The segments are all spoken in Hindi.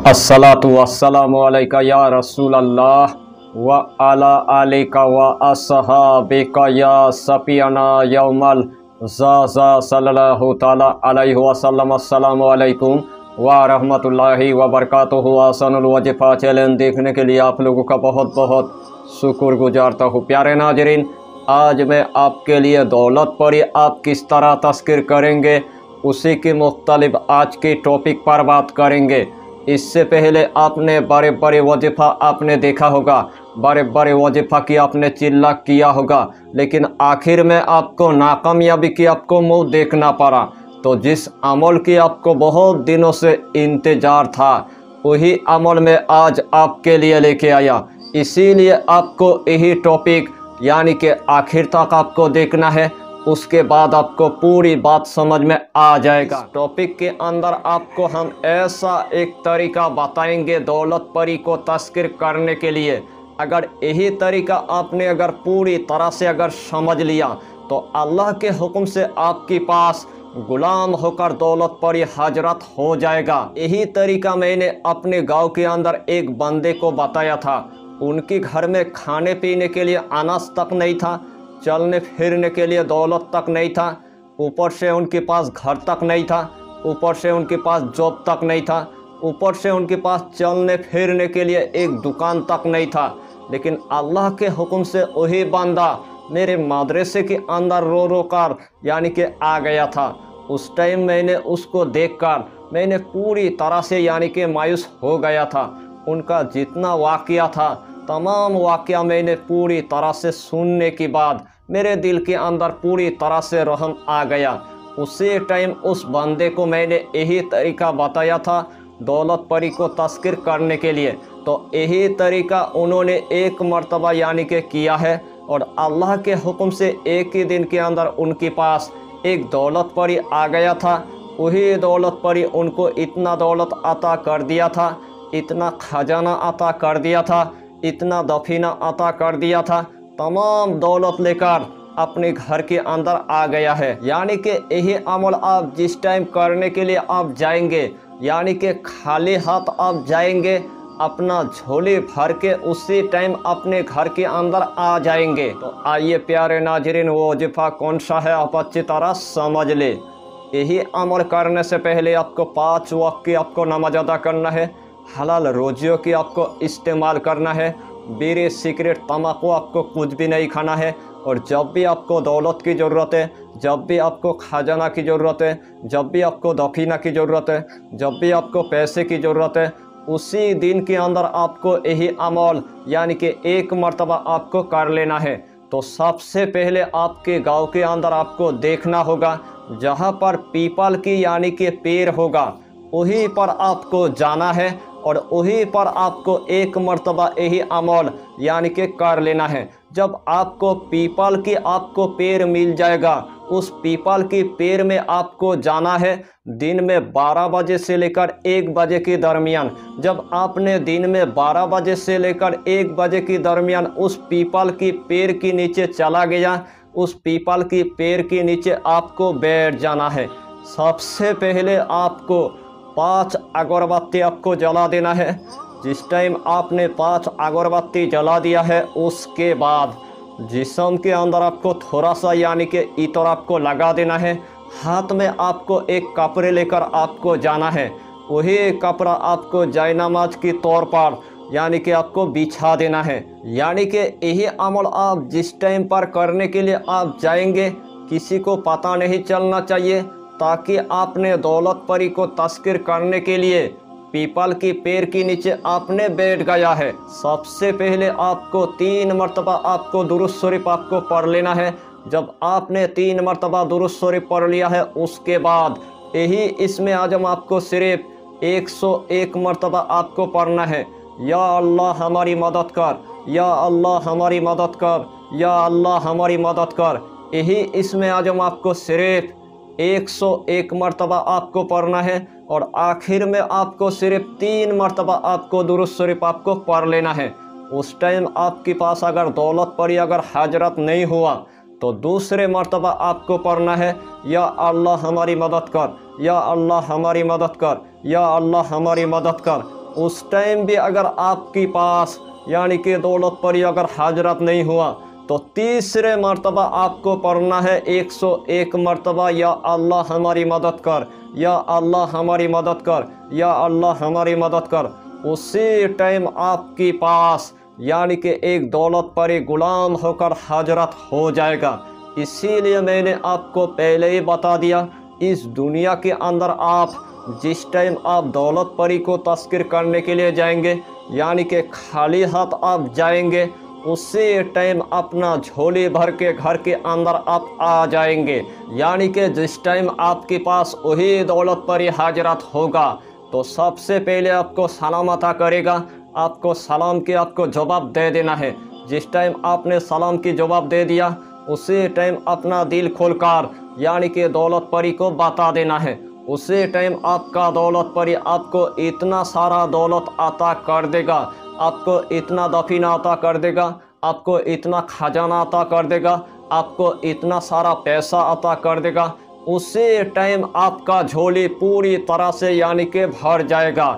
अस्सलातु वस्सलामु अलैका या रसूल अल्लाह व अला आलिका व अस्हाबिका या सफियाना यौमल ज़ा सल्लल्लाहु ताला अलैहि वसल्लम। अस्सलामु अलैकुम व रहमतुल्लाहि व बरकातुहू। आसानुल वजीफ़ा चैलेंज देखने के लिए आप लोगों का बहुत बहुत शुक्र गुजारता हूँ। प्यारे नाजरीन, आज मैं आपके लिए दौलत पर आप किस तरह तस्कीर करेंगे उसी की मुख्तलिफ आज के टॉपिक पर बात करेंगे। इससे पहले आपने बड़े बड़े वजीफ़ा आपने देखा होगा, बड़े बड़े वजीफ़ा की आपने चिल्ला किया होगा, लेकिन आखिर में आपको नाकामयाबी की आपको मुँह देखना पड़ा। तो जिस अमल की आपको बहुत दिनों से इंतज़ार था वही अमल में आज आपके लिए लेके आया। इसीलिए आपको यही टॉपिक यानी कि आखिर तक आपको देखना है, उसके बाद आपको पूरी बात समझ में आ जाएगा। टॉपिक के अंदर आपको हम ऐसा एक तरीका बताएंगे दौलत परी को तस्कीर करने के लिए। अगर यही तरीका आपने अगर पूरी तरह से अगर समझ लिया तो अल्लाह के हुक्म से आपके पास गुलाम होकर दौलत परी हजरत हो जाएगा। यही तरीका मैंने अपने गांव के अंदर एक बंदे को बताया था। उनके घर में खाने पीने के लिए अनाज तक नहीं था, चलने फिरने के लिए दौलत तक नहीं था, ऊपर से उनके पास घर तक नहीं था, ऊपर से उनके पास जॉब तक नहीं था, ऊपर से उनके पास चलने फिरने के लिए एक दुकान तक नहीं था। लेकिन अल्लाह के हुक्म से वही बंदा मेरे मदरसे के अंदर रो रो कर यानी कि आ गया था। उस टाइम मैंने उसको देखकर मैंने पूरी तरह से यानी कि मायूस हो गया था। उनका जितना वाक़या था तमाम वाक़या मैंने पूरी तरह से सुनने के बाद मेरे दिल के अंदर पूरी तरह से रहम आ गया। उसी टाइम उस बंदे को मैंने यही तरीका बताया था दौलत परी को तस्कीर करने के लिए। तो यही तरीका उन्होंने एक मर्तबा यानी कि किया है और अल्लाह के हुक्म से एक ही दिन के अंदर उनके पास एक दौलत परी आ गया था। वही दौलत परी उनको इतना दौलत अता कर दिया था, इतना खजाना अता कर दिया था, इतना दफीना अता कर दिया था, तमाम दौलत लेकर अपने घर के अंदर आ गया है। यानी कि यही अमल आप जिस टाइम करने के लिए आप जाएंगे यानी कि खाली हाथ आप जाएंगे, अपना झोली भर के उसी टाइम अपने घर के अंदर आ जाएंगे। तो आइए प्यारे नाजरीन, वो वजीफ़ा कौन सा है आप अच्छी तरह समझ ले। यही अमल करने से पहले आपको 5 वक्त की आपको नमाज अदा करना है, हलाल रोजियों की आपको इस्तेमाल करना है, बीड़ी सिगरेट तम्बाकू आपको कुछ भी नहीं खाना है। और जब भी आपको दौलत की ज़रूरत है, जब भी आपको खजाना की ज़रूरत है, जब भी आपको दफीना की ज़रूरत है, जब भी आपको पैसे की ज़रूरत है, उसी दिन के अंदर आपको यही अमल यानी कि एक मर्तबा आपको कर लेना है। तो सबसे पहले आपके गांव के अंदर आपको देखना होगा जहां पर पीपल की यानी कि पेड़ होगा वहीं पर आपको जाना है और वहीं पर आपको एक मर्तबा यही अमल यानी कि कर लेना है। जब आपको पीपल की आपको पेड़ मिल जाएगा, उस पीपल की पेड़ में आपको जाना है दिन में 12 बजे से लेकर 1 बजे के दरमियान। जब आपने दिन में 12 बजे से लेकर 1 बजे के दरमियान उस पीपल की पेड़ के नीचे चला गया, उस पीपल की पेड़ के नीचे आपको बैठ जाना है। सबसे पहले आपको 5 अगरबत्ती आपको जला देना है। जिस टाइम आपने 5 अगरबत्ती जला दिया है उसके बाद जिस्म के अंदर आपको थोड़ा सा यानी कि इत्र आपको लगा देना है। हाथ में आपको एक कपड़े लेकर आपको जाना है, वही कपड़ा आपको जायनमाज के तौर पर यानी कि आपको बिछा देना है। यानी कि यही अमल आप जिस टाइम पर करने के लिए आप जाएंगे किसी को पता नहीं चलना चाहिए, ताकि आपने दौलत परी को तस्कीर करने के लिए पीपल की पेड़ के नीचे आपने बैठ गया है। सबसे पहले आपको 3 मरतबा आपको दुरूद शरीफ आपको पढ़ लेना है। जब आपने 3 मरतबा दुरूद शरीफ पढ़ लिया है उसके बाद यही इसमें आजम आपको सिर्फ 101 मरतबा आपको पढ़ना है। या अल्लाह हमारी मदद कर, या अल्लाह हमारी मदद कर, या अल्लाह हमारी मदद कर। यही इसमें आजम आपको सिर्फ 101 मरतबा आपको पढ़ना है और आखिर में आपको सिर्फ 3 मरतबा आपको दुरूद शरीफ आपको पढ़ लेना है। उस टाइम आपके पास अगर दौलत परी अगर हजरत नहीं हुआ तो दूसरे मरतबा आपको पढ़ना है या अल्लाह हमारी मदद कर, या अल्लाह हमारी मदद कर, या अल्लाह हमारी मदद कर। उस टाइम भी अगर आपके पास यानी कि दौलत पर अगर हाजरत नहीं हुआ तो तीसरे मर्तबा आपको पढ़ना है 101 मर्तबा, या अल्लाह हमारी मदद कर, या अल्लाह हमारी मदद कर, या अल्लाह हमारी मदद कर। उसी टाइम आपके पास यानी कि एक दौलत पर गुलाम होकर हाजरत हो जाएगा। इसीलिए मैंने आपको पहले ही बता दिया, इस दुनिया के अंदर आप जिस टाइम आप दौलत परी को तस्कीर करने के लिए जाएंगे यानी कि खाली हाथ आप जाएंगे, उसी टाइम अपना झोली भर के घर के अंदर आप आ जाएंगे। यानी कि जिस टाइम आपके पास वही दौलत परी हाजरत होगा तो सबसे पहले आपको सलाम अता करेगा, आपको सलाम के आपको जवाब दे देना है। जिस टाइम आपने सलाम की जवाब दे दिया उसी टाइम अपना दिल खोलकर यानी कि दौलत परी को बता देना है। उसी टाइम आपका दौलत परी आपको इतना सारा दौलत अता कर देगा, आपको इतना दफीना अता कर देगा, आपको इतना खजाना अता कर देगा, आपको इतना सारा पैसा अता कर देगा। उसी टाइम आपका झोली पूरी तरह से यानी कि भर जाएगा।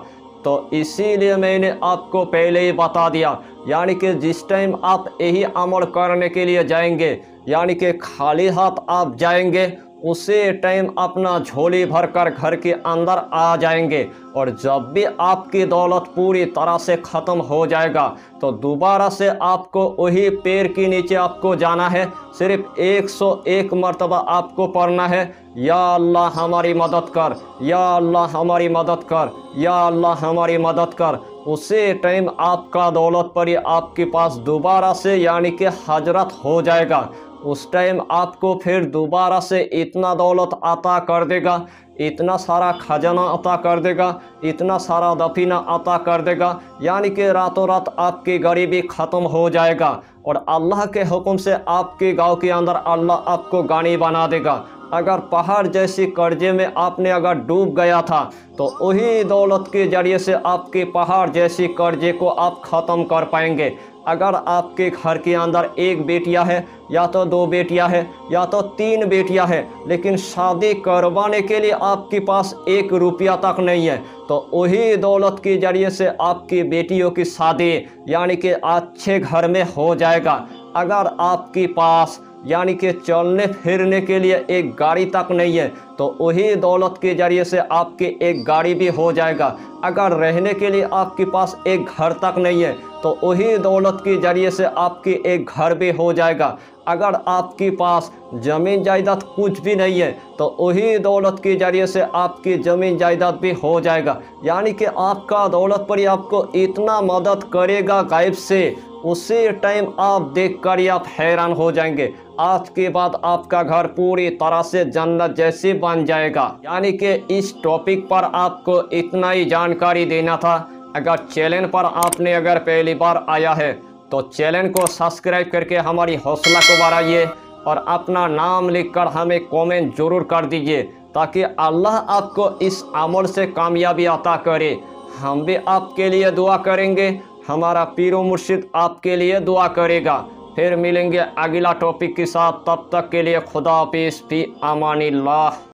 तो इसीलिए मैंने आपको पहले ही बता दिया, यानी कि जिस टाइम आप यही अमल करने के लिए जाएंगे यानी कि खाली हाथ आप जाएंगे, उसी टाइम अपना झोली भरकर घर के अंदर आ जाएंगे। और जब भी आपकी दौलत पूरी तरह से ख़त्म हो जाएगा तो दोबारा से आपको वही पैर के नीचे आपको जाना है। सिर्फ 101 मर्तबा आपको पढ़ना है, या अल्लाह हमारी मदद कर, या अल्लाह हमारी मदद कर, या अल्लाह हमारी मदद कर। उसी टाइम आपका दौलत परी आपके पास दोबारा से यानी कि हजरत हो जाएगा। उस टाइम आपको फिर दोबारा से इतना दौलत अता कर देगा, इतना सारा खजाना अता कर देगा, इतना सारा दफीना अता कर देगा, यानी कि रातों रात आपकी गरीबी ख़त्म हो जाएगा। और अल्लाह के हुक्म से आपके गांव के अंदर अल्लाह आपको गानी बना देगा। अगर पहाड़ जैसी कर्जे में आपने अगर डूब गया था तो वही दौलत के ज़रिए से आपके पहाड़ जैसी कर्जे को आप ख़त्म कर पाएंगे। अगर आपके घर के अंदर एक बेटियां है, या तो 2 बेटियां है, या तो 3 बेटियां है, लेकिन शादी करवाने के लिए आपके पास 1 रुपया तक नहीं है, तो वही दौलत के ज़रिए से आपकी बेटियों की शादी यानी कि अच्छे घर में हो जाएगा। अगर आपके पास यानी कि चलने फिरने के लिए एक गाड़ी तक नहीं है तो वही दौलत के ज़रिए से आपकी एक गाड़ी भी हो जाएगा। अगर रहने के लिए आपके पास एक घर तक नहीं है तो वही दौलत के ज़रिए से आपकी एक घर भी हो जाएगा। अगर आपके पास ज़मीन जायदाद कुछ भी नहीं है तो वही दौलत के ज़रिए से आपकी ज़मीन जायदाद भी हो जाएगा। यानी कि आपका दौलत परी आपको इतना मदद करेगा गायब से, उसी टाइम आप देखकर आप हैरान हो जाएंगे। आज के बाद आपका घर पूरी तरह से जन्नत जैसी बन जाएगा। यानी कि इस टॉपिक पर आपको इतना ही जानकारी देना था। अगर चैनल पर आपने अगर पहली बार आया है तो चैनल को सब्सक्राइब करके हमारी हौसला को बढ़ाइए और अपना नाम लिखकर हमें कमेंट जरूर कर दीजिए, ताकि अल्लाह आपको इस अमल से कामयाबी अता करे। हम भी आपके लिए दुआ करेंगे, हमारा पीरो मुर्शिद आपके लिए दुआ करेगा। फिर मिलेंगे अगला टॉपिक के साथ, तब तक के लिए खुदा हाफिज़, फी अमानिल्लाह।